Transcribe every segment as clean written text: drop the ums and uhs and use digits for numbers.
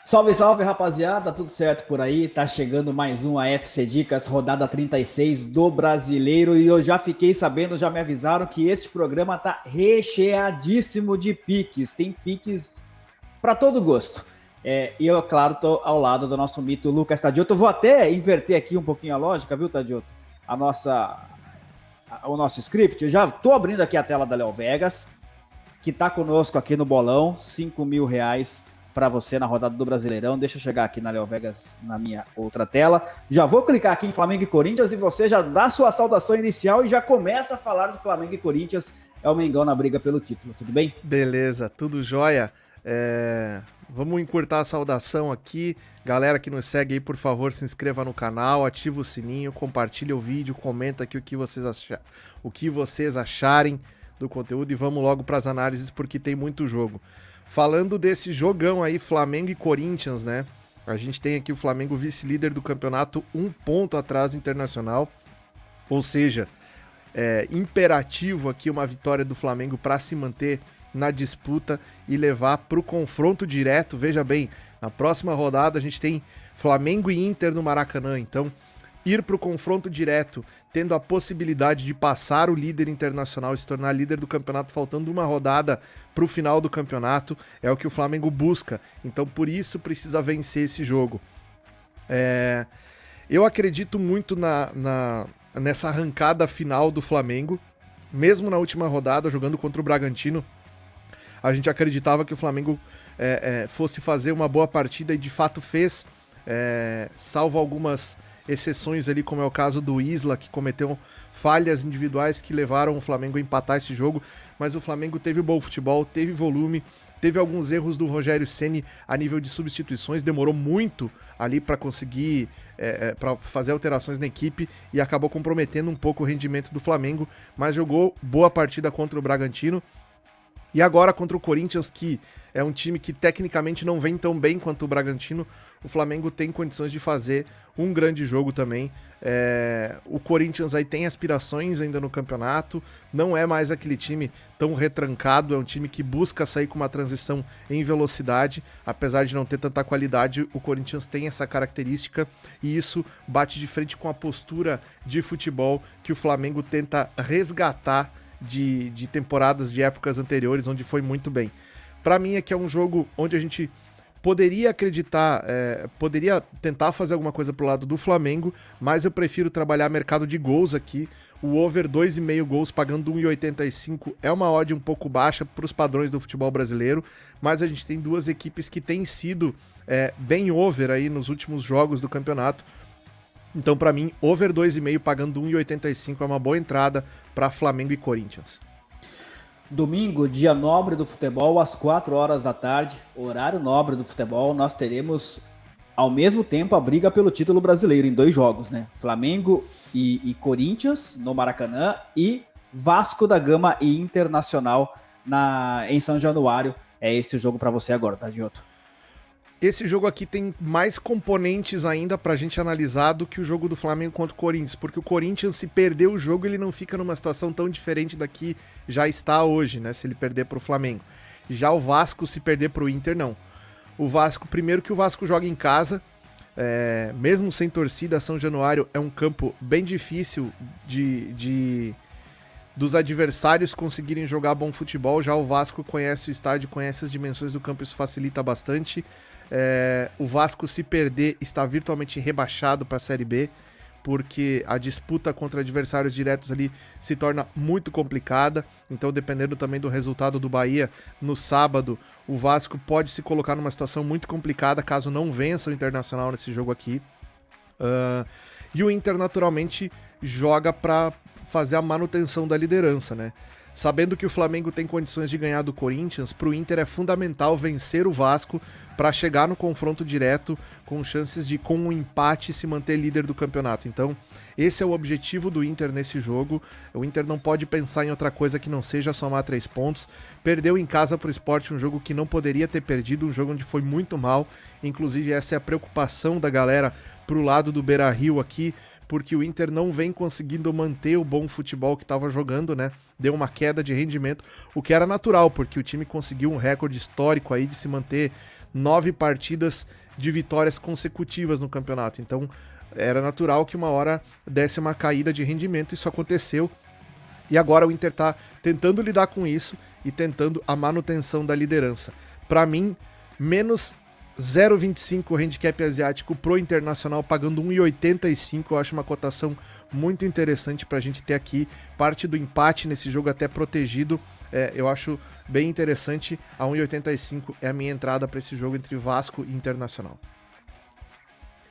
Salve, salve, rapaziada, tudo certo por aí? Tá chegando mais um AFC Dicas, rodada 36 do Brasileiro, e eu já fiquei sabendo, já me avisaram que este programa tá recheadíssimo de piques, tem piques para todo gosto. E eu, claro, tô ao lado do nosso mito Lucas Tadioto. Eu vou até inverter aqui um pouquinho a lógica, viu, Tadioto? O nosso script. Eu já tô abrindo aqui a tela da Léo Vegas, que está conosco aqui no bolão, R$ 5.000 para você na rodada do Brasileirão. Deixa eu chegar aqui na Léo Vegas, na minha outra tela. Já vou clicar aqui em Flamengo e Corinthians e você já dá sua saudação inicial e já começa a falar de Flamengo e Corinthians. É o Mengão na briga pelo título, tudo bem? Beleza, tudo jóia. Vamos encurtar a saudação aqui. Galera que nos segue aí, por favor, se inscreva no canal, ativa o sininho, compartilha o vídeo, comenta aqui o que vocês acharem do conteúdo e vamos logo para as análises porque tem muito jogo. Falando desse jogão aí, Flamengo e Corinthians, né? A gente tem aqui o Flamengo vice-líder do campeonato, 1 ponto atrás do Internacional, ou seja, imperativo aqui uma vitória do Flamengo para se manter na disputa e levar para o confronto direto. Veja bem, na próxima rodada a gente tem Flamengo e Inter no Maracanã, então ir para o confronto direto, tendo a possibilidade de passar o líder internacional e se tornar líder do campeonato, faltando uma rodada para o final do campeonato, é o que o Flamengo busca. Então, por isso, precisa vencer esse jogo. Eu acredito muito nessa arrancada final do Flamengo, mesmo na última rodada, jogando contra o Bragantino. A gente acreditava que o Flamengo fosse fazer uma boa partida e de fato fez, salvo algumas exceções ali, como é o caso do Isla, que cometeu falhas individuais que levaram o Flamengo a empatar esse jogo, mas o Flamengo teve bom futebol, teve volume, teve alguns erros do Rogério Ceni a nível de substituições, demorou muito ali para conseguir para fazer alterações na equipe e acabou comprometendo um pouco o rendimento do Flamengo, mas jogou boa partida contra o Bragantino. E agora contra o Corinthians, que é um time que tecnicamente não vem tão bem quanto o Bragantino, o Flamengo tem condições de fazer um grande jogo também. O Corinthians aí tem aspirações ainda no campeonato, não é mais aquele time tão retrancado, é um time que busca sair com uma transição em velocidade, apesar de não ter tanta qualidade, o Corinthians tem essa característica e isso bate de frente com a postura de futebol que o Flamengo tenta resgatar de temporadas de épocas anteriores, onde foi muito bem. Para mim é que é um jogo onde a gente poderia acreditar, poderia tentar fazer alguma coisa pro lado do Flamengo, mas eu prefiro trabalhar mercado de gols aqui. O over 2,5 gols pagando 1,85 é uma odd um pouco baixa para os padrões do futebol brasileiro, mas a gente tem duas equipes que têm sido bem over aí nos últimos jogos do campeonato. Então, para mim, over 2,5 pagando 1,85 é uma boa entrada para Flamengo e Corinthians. Domingo, dia nobre do futebol, às 4 horas da tarde, horário nobre do futebol, nós teremos ao mesmo tempo a briga pelo título brasileiro em 2 jogos, né? Flamengo e Corinthians no Maracanã e Vasco da Gama e Internacional em São Januário. É esse o jogo para você agora, tá, Dioto? Esse jogo aqui tem mais componentes ainda pra gente analisar do que o jogo do Flamengo contra o Corinthians, porque o Corinthians, se perder o jogo, ele não fica numa situação tão diferente da que já está hoje, né, se ele perder pro Flamengo. Já o Vasco, se perder pro Inter, não. O Vasco, primeiro que o Vasco joga em casa, mesmo sem torcida, São Januário é um campo bem difícil dos adversários conseguirem jogar bom futebol. Já o Vasco conhece o estádio, conhece as dimensões do campo, isso facilita bastante. O Vasco, se perder, está virtualmente rebaixado para a Série B, porque a disputa contra adversários diretos ali se torna muito complicada. Então, dependendo também do resultado do Bahia no sábado, o Vasco pode se colocar numa situação muito complicada caso não vença o Internacional nesse jogo aqui. E o Inter, naturalmente, joga para fazer a manutenção da liderança, né? Sabendo que o Flamengo tem condições de ganhar do Corinthians, para o Inter é fundamental vencer o Vasco para chegar no confronto direto com chances de, com um empate, se manter líder do campeonato. Então, esse é o objetivo do Inter nesse jogo. O Inter não pode pensar em outra coisa que não seja somar 3 pontos. Perdeu em casa para o Sport, um jogo que não poderia ter perdido, um jogo onde foi muito mal. Inclusive, essa é a preocupação da galera pro lado do Beira-Rio aqui, porque o Inter não vem conseguindo manter o bom futebol que estava jogando, né? Deu uma queda de rendimento, o que era natural, porque o time conseguiu um recorde histórico aí de se manter 9 partidas de vitórias consecutivas no campeonato. Então, era natural que uma hora desse uma caída de rendimento, isso aconteceu. E agora o Inter tá tentando lidar com isso e tentando a manutenção da liderança. Para mim, menos 0,25 handicap asiático pro Internacional, pagando 1,85. Eu acho uma cotação muito interessante pra gente ter aqui. Parte do empate nesse jogo até protegido. Eu acho bem interessante. A 1,85 é a minha entrada para esse jogo entre Vasco e Internacional.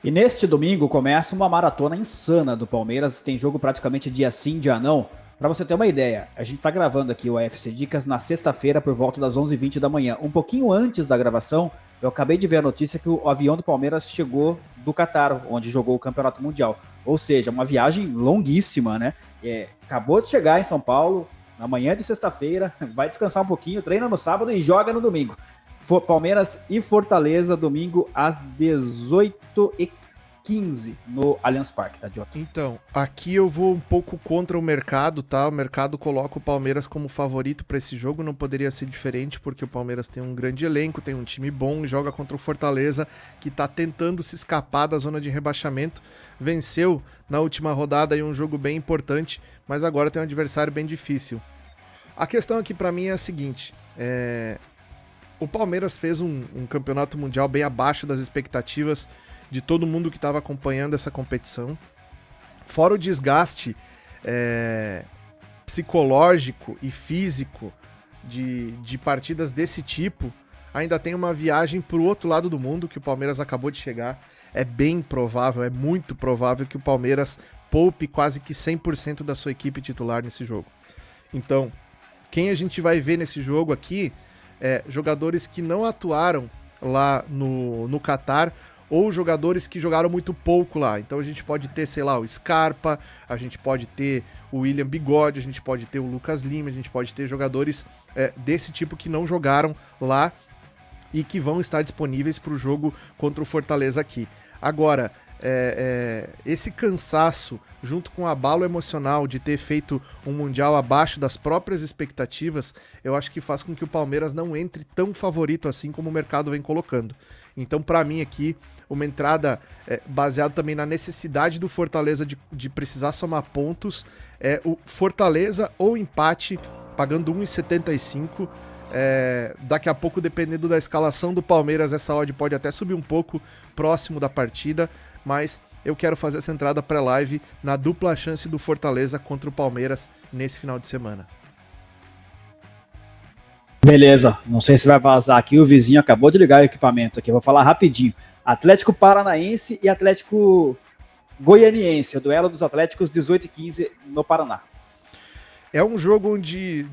E neste domingo começa uma maratona insana do Palmeiras. Tem jogo praticamente dia sim, dia não. Para você ter uma ideia, a gente está gravando aqui o AFC Dicas na sexta-feira por volta das 11h20 da manhã. Um pouquinho antes da gravação, eu acabei de ver a notícia que o avião do Palmeiras chegou do Catar, onde jogou o Campeonato Mundial. Ou seja, uma viagem longuíssima, né? Acabou de chegar em São Paulo, na manhã de sexta-feira, vai descansar um pouquinho, treina no sábado e joga no domingo. Palmeiras e Fortaleza, domingo às 18h15 no Allianz Parque, tá, Jota? Então, aqui eu vou um pouco contra o mercado, tá? O mercado coloca o Palmeiras como favorito para esse jogo, não poderia ser diferente, porque o Palmeiras tem um grande elenco, tem um time bom e joga contra o Fortaleza, que tá tentando se escapar da zona de rebaixamento. Venceu na última rodada aí um jogo bem importante, mas agora tem um adversário bem difícil. A questão aqui para mim é a seguinte, o Palmeiras fez um campeonato mundial bem abaixo das expectativas de todo mundo que estava acompanhando essa competição. Fora o desgaste psicológico e físico de partidas desse tipo, ainda tem uma viagem para o outro lado do mundo que o Palmeiras acabou de chegar. É bem provável, é muito provável que o Palmeiras poupe quase que 100% da sua equipe titular nesse jogo. Então, quem a gente vai ver nesse jogo aqui jogadores que não atuaram lá no Catar, ou jogadores que jogaram muito pouco lá. Então a gente pode ter, sei lá, o Scarpa, a gente pode ter o William Bigode, a gente pode ter o Lucas Lima, a gente pode ter jogadores desse tipo que não jogaram lá e que vão estar disponíveis para o jogo contra o Fortaleza aqui. Agora, esse cansaço, junto com o abalo emocional de ter feito um Mundial abaixo das próprias expectativas, eu acho que faz com que o Palmeiras não entre tão favorito assim como o mercado vem colocando. Então, para mim aqui, uma entrada baseada também na necessidade do Fortaleza de precisar somar pontos, o Fortaleza ou empate, pagando 1,75. Daqui a pouco, dependendo da escalação do Palmeiras, essa odd pode até subir um pouco próximo da partida, mas eu quero fazer essa entrada pré-live na dupla chance do Fortaleza contra o Palmeiras nesse final de semana. Beleza, não sei se vai vazar aqui, o vizinho acabou de ligar o equipamento aqui, eu vou falar rapidinho. Atlético Paranaense e Atlético Goianiense, o duelo dos Atléticos 18h15 no Paraná. É um jogo onde,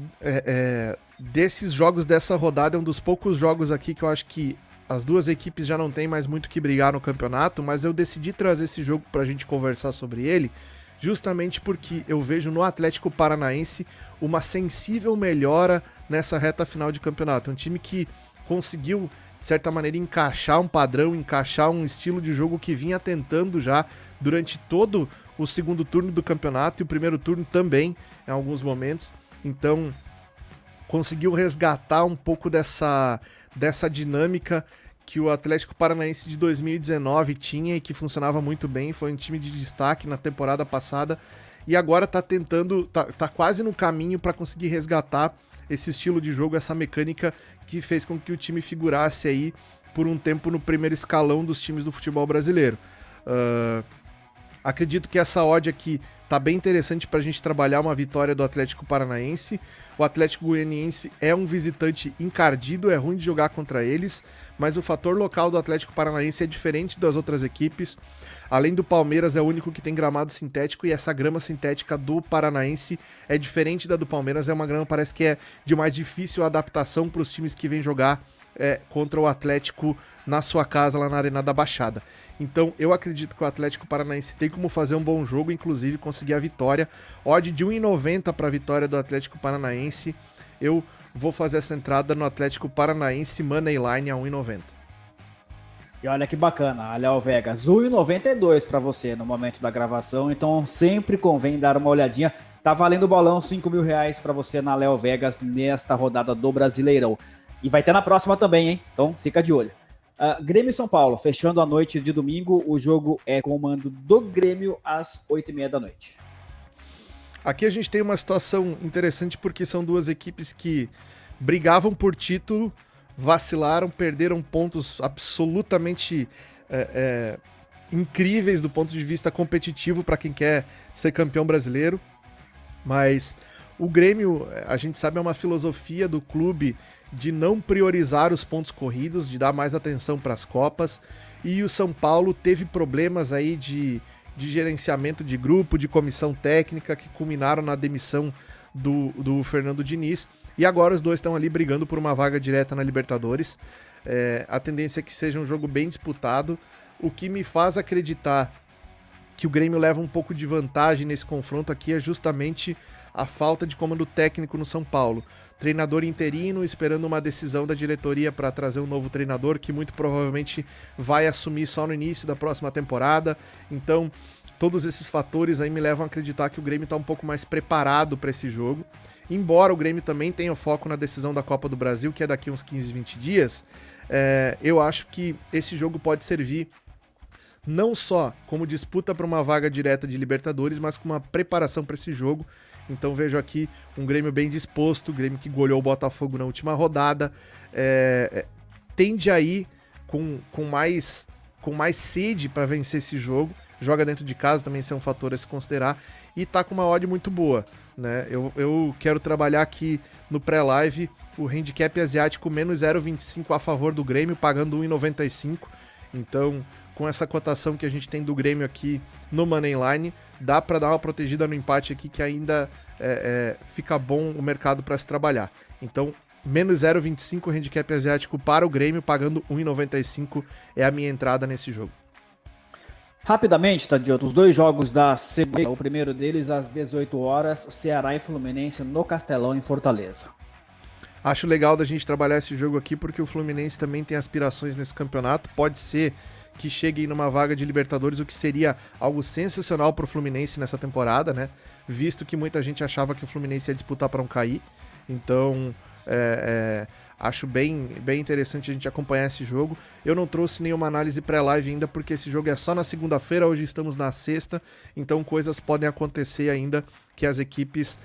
desses jogos dessa rodada, é um dos poucos jogos aqui que eu acho que as duas equipes já não têm mais muito o que brigar no campeonato, mas eu decidi trazer esse jogo pra gente conversar sobre ele, justamente porque eu vejo no Atlético Paranaense uma sensível melhora nessa reta final de campeonato. Um time que conseguiu, de certa maneira, encaixar um padrão, encaixar um estilo de jogo que vinha tentando já durante todo o segundo turno do campeonato e o primeiro turno também, em alguns momentos. Então, conseguiu resgatar um pouco dessa dinâmica que o Atlético Paranaense de 2019 tinha e que funcionava muito bem, foi um time de destaque na temporada passada e agora tá tentando, tá quase no caminho para conseguir resgatar esse estilo de jogo, essa mecânica que fez com que o time figurasse aí por um tempo no primeiro escalão dos times do futebol brasileiro. Acredito que essa odd aqui tá bem interessante pra gente trabalhar uma vitória do Atlético Paranaense. O Atlético Goianiense é um visitante encardido, é ruim de jogar contra eles, mas o fator local do Atlético Paranaense é diferente das outras equipes. Além do Palmeiras, é o único que tem gramado sintético e essa grama sintética do Paranaense é diferente da do Palmeiras, é uma grama parece que é de mais difícil adaptação para os times que vêm jogar contra o Atlético na sua casa, lá na Arena da Baixada. Então eu acredito que o Atlético Paranaense tem como fazer um bom jogo, inclusive conseguir a vitória. Odd de 1,90 para a vitória do Atlético Paranaense. Eu vou fazer essa entrada no Atlético Paranaense Moneyline a 1,90. E olha que bacana, a Léo Vegas, 1,92 para você no momento da gravação, então sempre convém dar uma olhadinha. Tá valendo o bolão, R$ 5.000 para você na Léo Vegas nesta rodada do Brasileirão. E vai ter na próxima também, hein? Então fica de olho. Grêmio e São Paulo, fechando a noite de domingo, o jogo é com o mando do Grêmio às 8h30 da noite. Aqui a gente tem uma situação interessante porque são duas equipes que brigavam por título, vacilaram, perderam pontos absolutamente incríveis do ponto de vista competitivo para quem quer ser campeão brasileiro. Mas o Grêmio, a gente sabe, é uma filosofia do clube de não priorizar os pontos corridos, de dar mais atenção para as Copas. E o São Paulo teve problemas aí de gerenciamento de grupo, de comissão técnica, que culminaram na demissão do Fernando Diniz. E agora os dois estão ali brigando por uma vaga direta na Libertadores. A tendência é que seja um jogo bem disputado, o que me faz acreditar que o Grêmio leva um pouco de vantagem nesse confronto aqui é justamente a falta de comando técnico no São Paulo. Treinador interino, esperando uma decisão da diretoria para trazer um novo treinador, que muito provavelmente vai assumir só no início da próxima temporada. Então, todos esses fatores aí me levam a acreditar que o Grêmio está um pouco mais preparado para esse jogo. Embora o Grêmio também tenha foco na decisão da Copa do Brasil, que é daqui uns 15, 20 dias, eu acho que esse jogo pode servir não só como disputa para uma vaga direta de Libertadores, mas como uma preparação para esse jogo. Então vejo aqui um Grêmio bem disposto, o Grêmio que goleou o Botafogo na última rodada, tende a ir com mais sede para vencer esse jogo, joga dentro de casa, também isso é um fator a se considerar, e tá com uma odd muito boa, né? Eu quero trabalhar aqui no pré-live o handicap asiático menos 0,25 a favor do Grêmio, pagando 1,95, então com essa cotação que a gente tem do Grêmio aqui no Moneyline, dá para dar uma protegida no empate aqui que ainda fica bom o mercado para se trabalhar. Então, menos 0,25 handicap asiático para o Grêmio, pagando 1,95 é a minha entrada nesse jogo. Rapidamente, Tadioto, os dois jogos da semana, o primeiro deles às 18 horas, Ceará e Fluminense no Castelão, em Fortaleza. Acho legal da gente trabalhar esse jogo aqui porque o Fluminense também tem aspirações nesse campeonato, pode ser que chegue numa vaga de Libertadores, o que seria algo sensacional para o Fluminense nessa temporada, né? Visto que muita gente achava que o Fluminense ia disputar para não cair. Então, acho bem interessante a gente acompanhar esse jogo. Eu não trouxe nenhuma análise pré-live ainda, porque esse jogo é só na segunda-feira, hoje estamos na sexta, então coisas podem acontecer ainda que as equipes,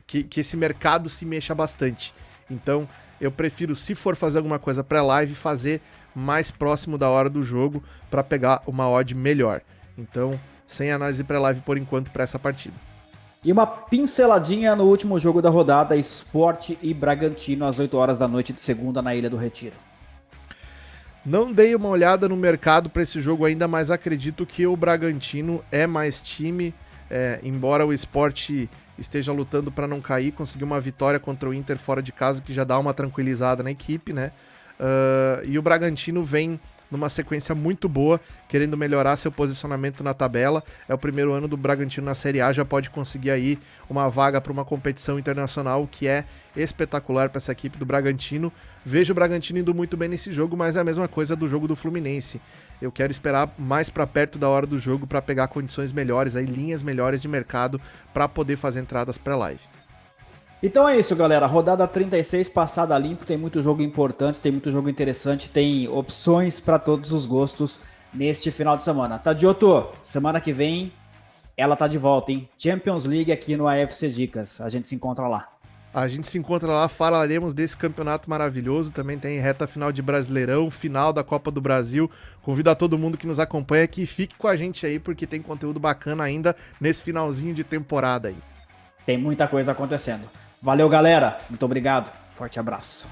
que esse mercado se mexa bastante. Então, eu prefiro, se for fazer alguma coisa pré-live, fazer mais próximo da hora do jogo para pegar uma odd melhor. Então, sem análise pré-live por enquanto para essa partida. E uma pinceladinha no último jogo da rodada, Sport e Bragantino, às 8 horas da noite de segunda na Ilha do Retiro. Não dei uma olhada no mercado para esse jogo ainda, mas acredito que o Bragantino é mais time, embora o Sport esteja lutando para não cair, conseguiu uma vitória contra o Inter fora de casa, que já dá uma tranquilizada na equipe, né? E o Bragantino vem numa sequência muito boa, querendo melhorar seu posicionamento na tabela. É o primeiro ano do Bragantino na Série A, já pode conseguir aí uma vaga para uma competição internacional, que é espetacular para essa equipe do Bragantino. Vejo o Bragantino indo muito bem nesse jogo, mas é a mesma coisa do jogo do Fluminense. Eu quero esperar mais para perto da hora do jogo para pegar condições melhores, aí linhas melhores de mercado para poder fazer entradas pré-live. Então é isso, galera. Rodada 36 passada limpo, tem muito jogo importante, tem muito jogo interessante, tem opções para todos os gostos neste final de semana. Tadioto, semana que vem ela tá de volta, hein? Champions League aqui no AFC Dicas. A gente se encontra lá. A gente se encontra lá, falaremos desse campeonato maravilhoso, também tem reta final de Brasileirão, final da Copa do Brasil. Convido a todo mundo que nos acompanha que fique com a gente aí, porque tem conteúdo bacana ainda nesse finalzinho de temporada aí. Tem muita coisa acontecendo. Valeu, galera. Muito obrigado. Forte abraço.